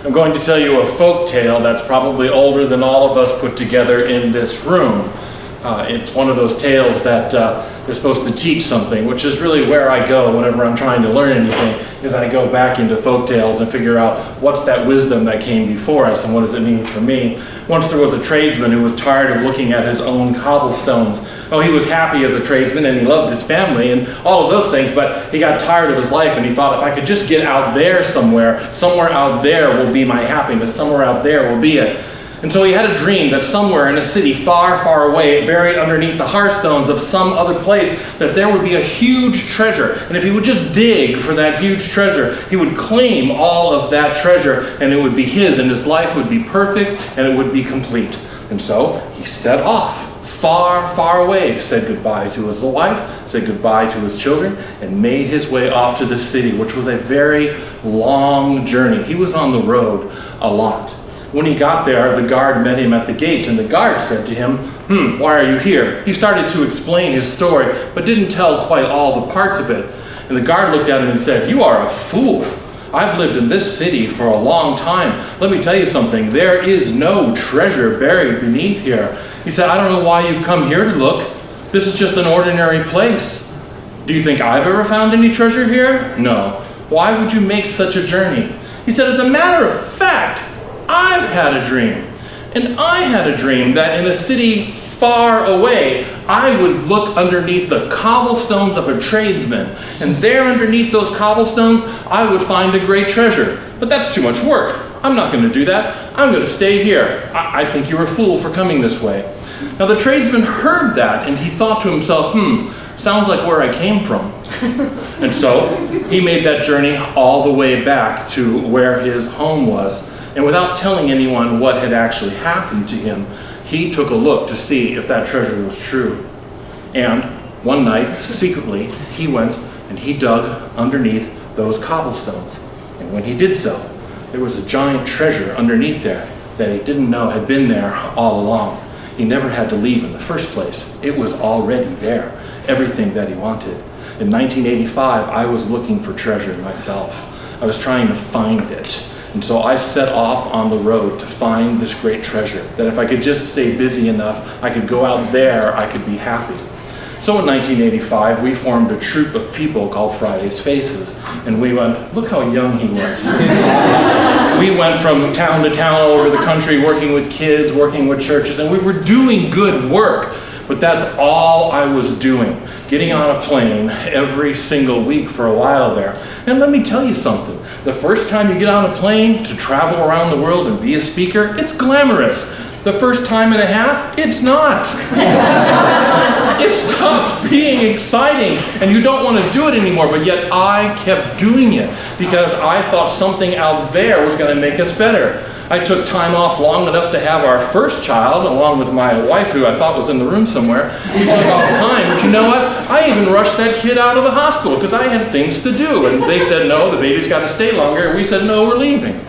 I'm going to tell you a folk tale that's probably older than all of us put together in this room. It's one of those tales that is supposed to teach something, which is really where I go whenever I'm trying to learn anything, is I go back into folk tales and figure out what's that wisdom that came before us and what does it mean for me. Once there was a tradesman who was tired of looking at his own cobblestones. Oh, he was happy as a tradesman and he loved his family and all of those things, but he got tired of his life and he thought, if I could just get out there somewhere out there will be my happiness, somewhere out there will be it. And so he had a dream that somewhere in a city far, far away, buried underneath the hearthstones of some other place, that there would be a huge treasure. And if he would just dig for that huge treasure, he would claim all of that treasure and it would be his, and his life would be perfect and it would be complete. And so he set off far, far away, said goodbye to his wife, said goodbye to his children, and made his way off to the city, which was a very long journey. He was on the road a lot. When he got there, the guard met him at the gate, and the guard said to him, why are you here? He started to explain his story, but didn't tell quite all the parts of it. And the guard looked at him and said, you are a fool. I've lived in this city for a long time. Let me tell you something. There is no treasure buried beneath here. He said, I don't know why you've come here to look. This is just an ordinary place. Do you think I've ever found any treasure here? No. Why would you make such a journey? He said, as a matter of fact, I've had a dream. And I had a dream that in a city far away, I would look underneath the cobblestones of a tradesman. And there underneath those cobblestones, I would find a great treasure. But that's too much work. I'm not going to do that. I'm going to stay here. I think you're a fool for coming this way. Now the tradesman heard that and he thought to himself, sounds like where I came from. And so he made that journey all the way back to where his home was. And without telling anyone what had actually happened to him, he took a look to see if that treasure was true. And one night, secretly, he went and he dug underneath those cobblestones. And when he did so, there was a giant treasure underneath there that he didn't know had been there all along. He never had to leave in the first place. It was already there, everything that he wanted. In 1985, I was looking for treasure myself. I was trying to find it. And so I set off on the road to find this great treasure, that if I could just stay busy enough, I could go out there, I could be happy. So in 1985, we formed a troupe of people called Friday's Faces. And we went, look how young he was. We went from town to town all over the country, working with kids, working with churches, and we were doing good work. But that's all I was doing, getting on a plane every single week for a while there. And let me tell you something. The first time you get on a plane to travel around the world and be a speaker, it's glamorous. The first time and a half, it's not. It stops being exciting and you don't want to do it anymore, but yet I kept doing it because I thought something out there was going to make us better. I took time off long enough to have our first child, along with my wife, who I thought was in the room somewhere. We took off time, but you know what? I even rushed that kid out of the hospital because I had things to do. And they said, no, the baby's got to stay longer. And we said, no, we're leaving.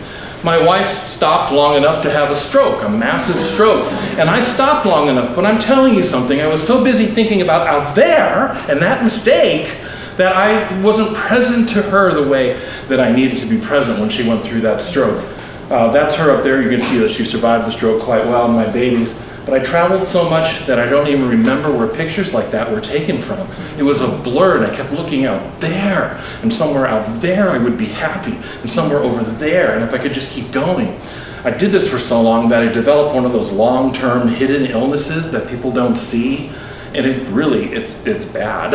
My wife stopped long enough to have a stroke, a massive stroke. And I stopped long enough, but I'm telling you something. I was so busy thinking about out there and that mistake that I wasn't present to her the way that I needed to be present when she went through that stroke. That's her up there. You can see that she survived the stroke quite well, and my babies. But I traveled so much that I don't even remember where pictures like that were taken from. It was a blur, and I kept looking out there, and somewhere out there I would be happy, and somewhere over there, and if I could just keep going. I did this for so long that I developed one of those long-term hidden illnesses that people don't see, and it's bad.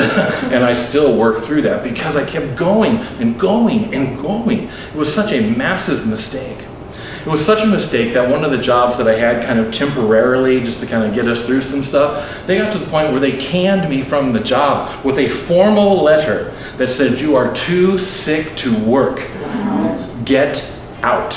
And I still work through that because I kept going and going and going. It was such a massive mistake. It was such a mistake that one of the jobs that I had kind of temporarily, just to kind of get us through some stuff, they got to the point where they canned me from the job with a formal letter that said, you are too sick to work. Get out.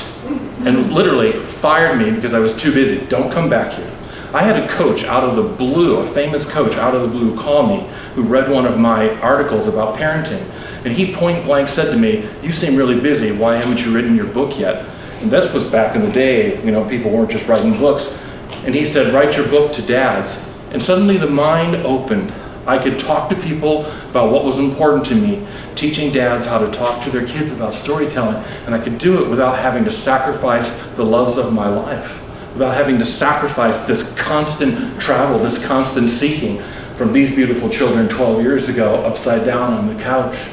And literally fired me because I was too busy. Don't come back here. I had a coach out of the blue, a famous coach out of the blue, call me, who read one of my articles about parenting. And he point blank said to me, you seem really busy. Why haven't you written your book yet? And this was back in the day, people weren't just writing books. And he said, write your book to dads. And suddenly the mind opened. I could talk to people about what was important to me, teaching dads how to talk to their kids about storytelling, and I could do it without having to sacrifice the loves of my life, without having to sacrifice this constant travel, this constant seeking from these beautiful children 12 years ago upside down on the couch.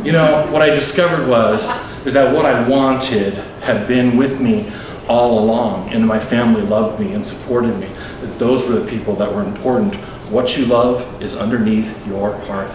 You know, what I discovered is that what I wanted had been with me all along, and my family loved me and supported me. That those were the people that were important. What you love is underneath your hearth.